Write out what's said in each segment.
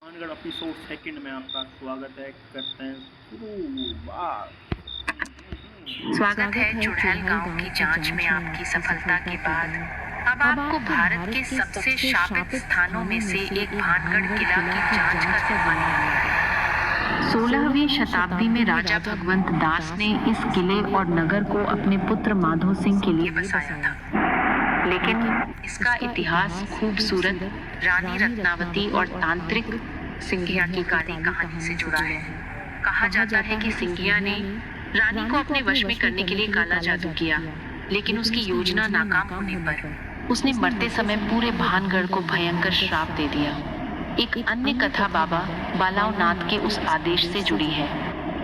Mangarh episode second में आपका स्वागत है। करते हैं शुरू बात। स्वागत है चुड़ैल गांव की जांच में आपकी सफलता के बाद अब आपको भारत के सबसे शापित स्थानों में से एक भानगढ़ किला की जांच का जिम्मा दिया। 16वीं शताब्दी में राजा भगवंत दास ने इस किले और नगर को अपने पुत्र माधो सिंह के लिए बसाया था, लेकिन इसका इतिहास खूबसूरत रानी रत्नावती और तांत्रिक सिंघिया की काली कहानी से जुड़ा है। कहा जाता है कि सिंघिया ने रानी को अपने वश में करने के लिए काला जादू किया, लेकिन उसकी योजना नाकाम होने पर उसने मरते समय पूरे भानगढ़ को भयंकर श्राप दे दिया। एक अन्य कथा बाबा बालाव नाथ के उस आदेश से जुड़ी है,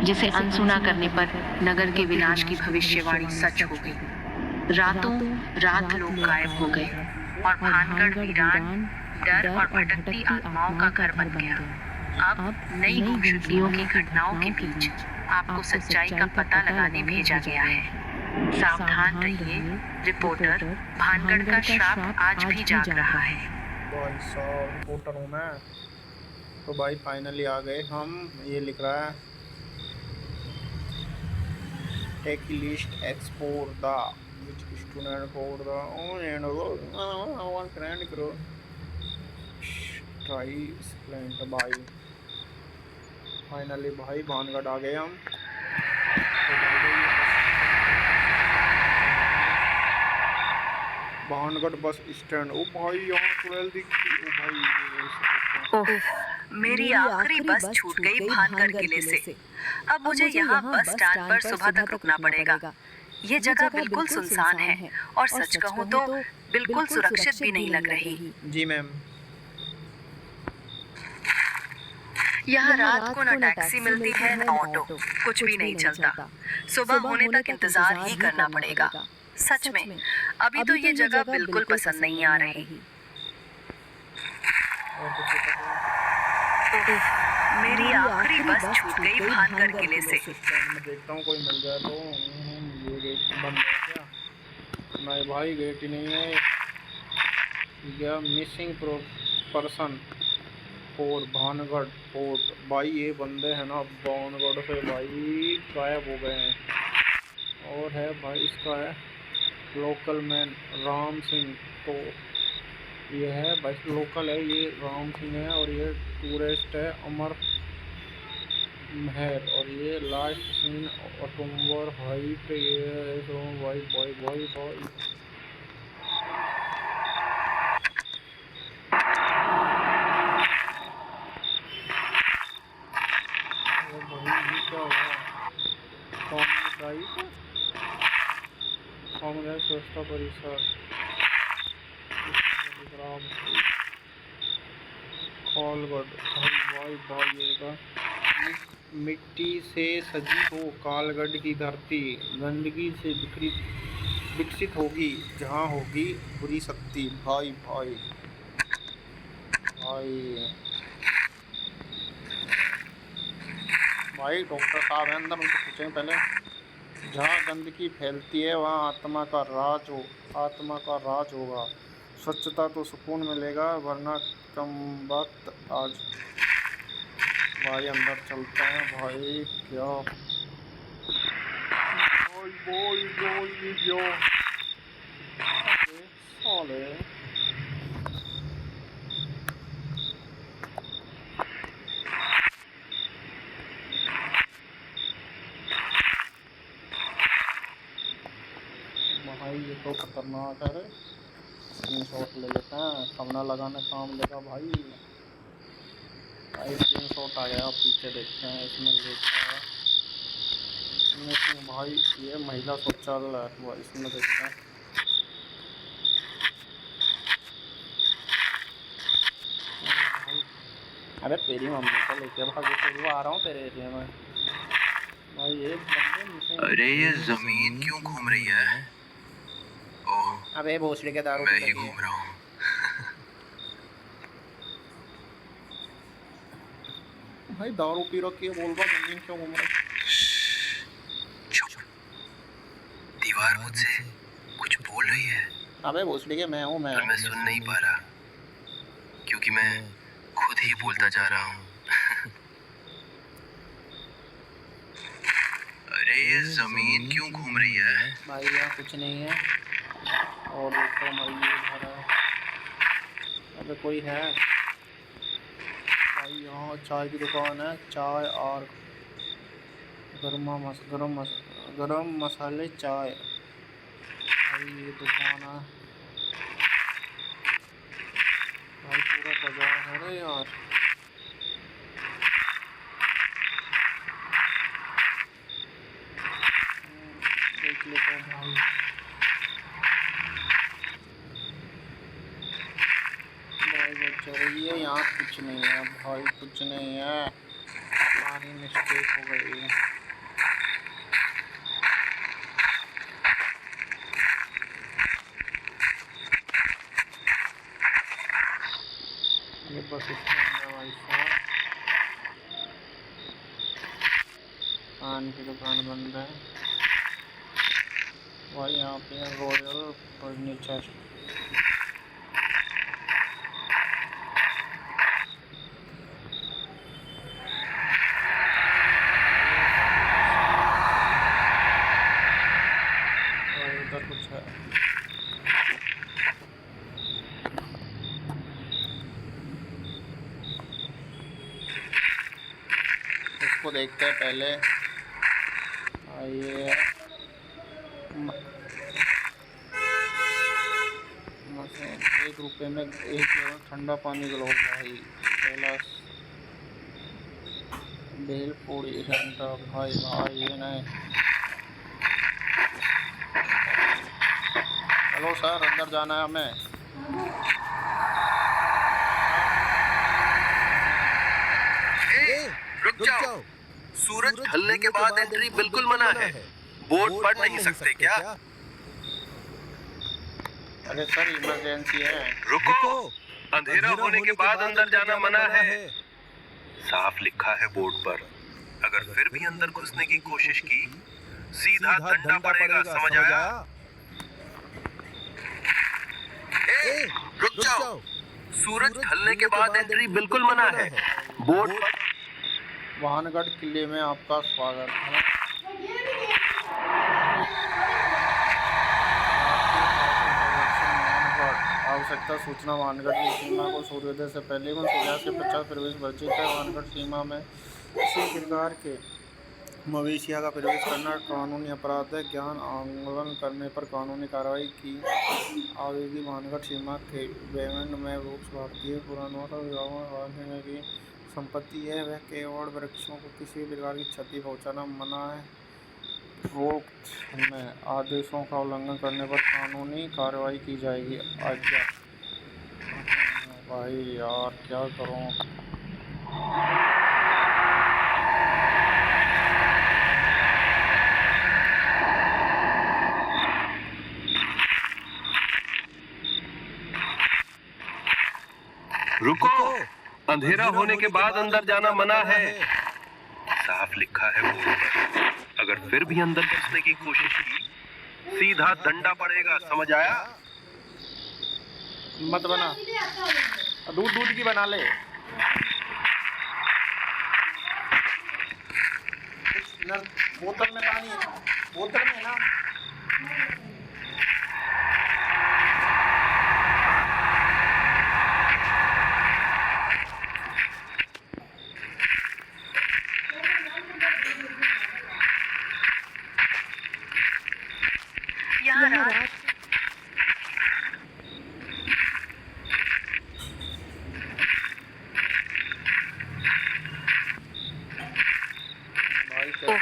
जिसे अनसुना करने पर नगर के विनाश की भविष्यवाणी सच हो गई। रातों रात लोग गायब हो गए और भानगढ़ वीरान, डर और भटकती आत्माओं का घर बन गया। अब नई गुमशुदगियों की घटनाओं के बीच आपको सच्चाई का पता लगाने भेजा गया है। सावधान रहिए रिपोर्टर, भानगढ़ का श्राप आज भी जाग रहा है। भाई साहब रिपोर्टर हूँ मैं। तो भाई फाइनली आ गए हम। ये लिख रहा है take list export the which student for the end one friend करो ट्राई स्प्लेंट। भाई फाइनली भाई भानगढ़ आ गए हम। Bhangarh bus stand. ओ भाई यहाँ चुड़ैल दिखती। ओ भाई ओह, मेरी आखिरी बस छूट गई भानगढ़ किले से। अब मुझे यहाँ बस स्टैंड पर सुबह तक रुकना पड़ेगा। ये जगह बिल्कुल सुनसान है और सच कहूँ तो बिल्कुल सुरक्षित भी नहीं लग रही। जी मैम। यहाँ रात को न टैक्सी मिलती है न ऑटो, कुछ भी नहीं चलता। सुबह होने तक इंतजार ही करना पड़ेगा। सच में अभी तो ये जगह बिल्कुल पसंद नहीं आ रही। मेरी आखिरी बस छूट गई भानगढ़ किले से। मैं देखता हूँ कोई मिल जाए तो। ये गेट बंद है क्या? नहीं भाई गेट ही नहीं है। या मिसिंग पर्सन और भानगढ़ फोर्ट। भाई ये बंदे हैं ना भानगढ़ से भाई गायब हो गए हैं। और है भाई इसका है लोकल मैन राम सिंह। तो ये है भाई लोकल है, ये राम सिंह है। और ये टूरिस्ट है अमर मेहर। और ये लास्ट सीन अक्टूबर हाइट। ये तो भाई भाई भाई भाई क्या हुआ? कांग्रेस स्वच्छता परिसर कालगढ़। भाई भाई मिट्टी से सजी हो कालगढ़ की धरती, गंदगी से विकसित होगी जहाँ होगी बुरी शक्ति। भाई भाई भाई भाई डॉक्टर साहब हैं अंदर, उनसे पूछेंगे पहले। जहाँ गंदगी फैलती है वहाँ आत्मा का राज होगा। स्वच्छता तो सुकून मिलेगा, वरना कम वक्त आज। भाई अंदर चलते हैं भाई। क्या साले भाई ये तो खतरनाक है। स्क्रीनशॉट ले लेते हैं, सामना लगाने काम लेगा भाई। स्क्रीनशॉट आ गया, पीछे देखते हैं। इसमें देखते हैं भाई ये महिला शौचालय है, वो इसमें देखते हैं। अरे तेरी मम्मी को लेके भाग, तो आ रहा हूँ तेरे एरिया में भाई। ये अरे ये जमीन क्यों घूम रही है? ओह, अबे भोसड़ी के दारू मैं ही घूम रहा हूँ। भाई दारू पी रखी है, बोल रहा जमीन क्यों घूम रहा? चुप, दीवार मुझसे कुछ बोल रही है। अबे भोसड़ी के मैं हूँ मैं। पर मैं सुन नहीं पा रहा, क्योंकि मैं खुद ही बोलता जा रहा हूँ। अरे ये जमीन क्यों घूम रही है? भाई यहाँ कुछ नहीं है। और देखो भाई ये घर है। अबे कोई है भाई? यहाँ चाय की दुकान है, चाय और गरम मसाले चाय। भाई ये दुकान है भाई, पूरा बाजार है रे यार। देख लेते हैं भाई। भाई बहुत चल रही है, यहाँ कुछ नहीं है भाई, कुछ नहीं है। हमारी मिस्टेक हो गई है। ये बस स्टैंड है भाई साहब। पान की दुकान बंद है भाई। यहाँ पे रॉयल फर्नीचर। उधर कुछ है। इसको देखते हैं पहले। आइए ₹1 में 1 ठंडा पानी गलो भाई। पहला भेल पूड़ी घंटा भाई। भाई ये नहीं। हेलो सर, अंदर जाना है हमें। रुक जाओ। सूरज ढलने के बाद एंट्री बिल्कुल मना है। बोर्ड पढ़ नहीं सकते क्या? अरे सर इमरजेंसी है। रुको, अंधेरा होने के बाद अंदर जाना मना है। साफ लिखा है बोर्ड पर। अगर फिर भी अंदर घुसने की कोशिश की, सीधा डंडा पड़ेगा, समझ आया? रुक जाओ। सूरज ढलने के बाद एंट्री बिल्कुल मना है। बोर्ड पर। वाहनगढ़ किले में आपका स्वागत है। आवश्यकता सूचना। वाहनगढ़ की सीमा को सूर्योदय से पहले सूर्यास्त के 50 प्रवेश वर्जित है। वाहनगढ़ सीमा में किसी प्रकार के मवेशिया का प्रवेश करना कानूनी अपराध है। ज्ञान आंदोलन करने पर कानूनी कार्रवाई की आवेगी। वाहनगढ़ सीमा के बेमेंट में वृक्ष भारतीय पुरातत्व की संपत्ति है। वह केवल वृक्षों को किसी प्रकार की क्षति पहुंचाना मना है। रोक में आदेशों का उल्लंघन करने पर कानूनी कार्रवाई की जाएगी। आज्ञा। भाई यार क्या करूं? रुको, अंधेरा होने के बाद अंदर जाना मना है। साफ लिखा है बोर्ड पर। अगर फिर भी अंदर घुसने की कोशिश की, सीधा डंडा पड़ेगा, समझ आया? मत बना। दूध की बना ले। बोतल में पानी है, बोतल में ना। यहाँ रात भाई क्या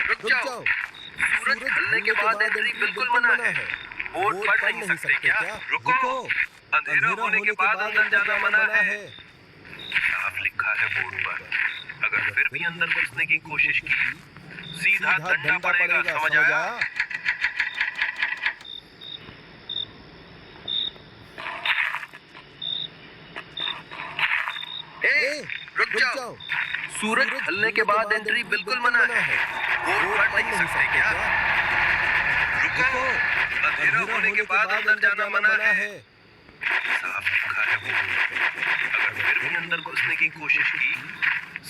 रुक जाओ। सूरज ढलने के बाद एंट्री बिल्कुल मना है। बोर्ड पढ़ नहीं सकते क्या? रुको, अंधेरा होने के बाद अंदर जाना मना है। साफ लिखा है बोर्ड पर। अगर फिर भी अंदर घुसने की कोशिश की, सीधा डंडा पड़ेगा, समझ आया? रुक जाओ। सूरज ढलने के बाद एंट्री बिल्कुल मना है। बोर्ड पढ़ नहीं सकते क्या? रुको, अंधेरा होने के बाद अंदर जाना मना है। साफ लिखा है वो बोर्ड पे। अगर फिर भी अंदर घुसने की कोशिश की,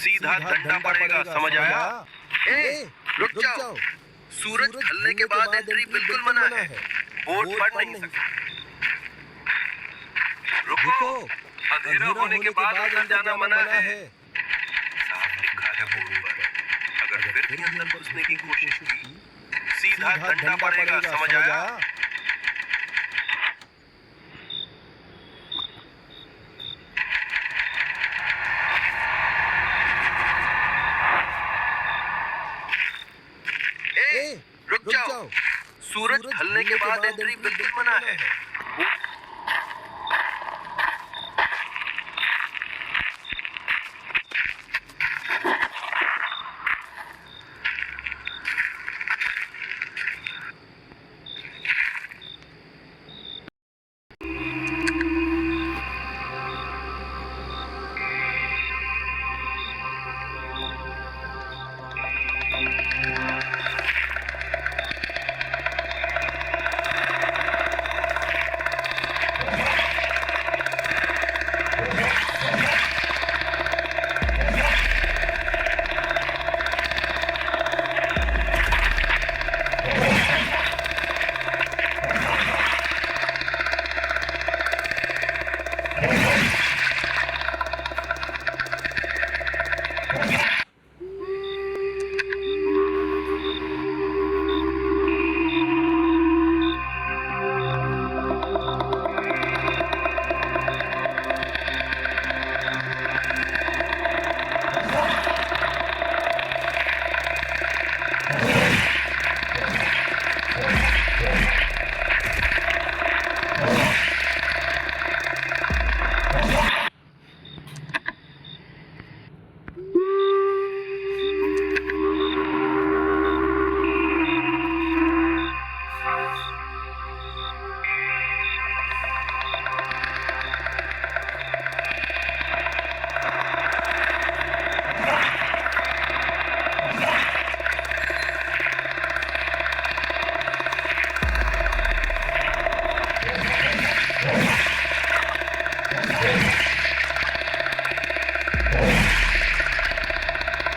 सीधा डंडा पड़ेगा, समझ आया? रुक जाओ। सूरज ढलने के बाद एंट्री बिल्कुल मना है। बोर्ड पढ़ नहीं सकते। रुको, अंधेरा होने के बाद अंदर जाना मना है। साफ लिखा है बोर्ड पर। अगर फिर भी अंदर घुसने की कोशिश की, सीधा डंडा पड़ेगा, समझ आया? रुक जाओ। सूरज ढलने के बाद एंट्री बिल्कुल मना है।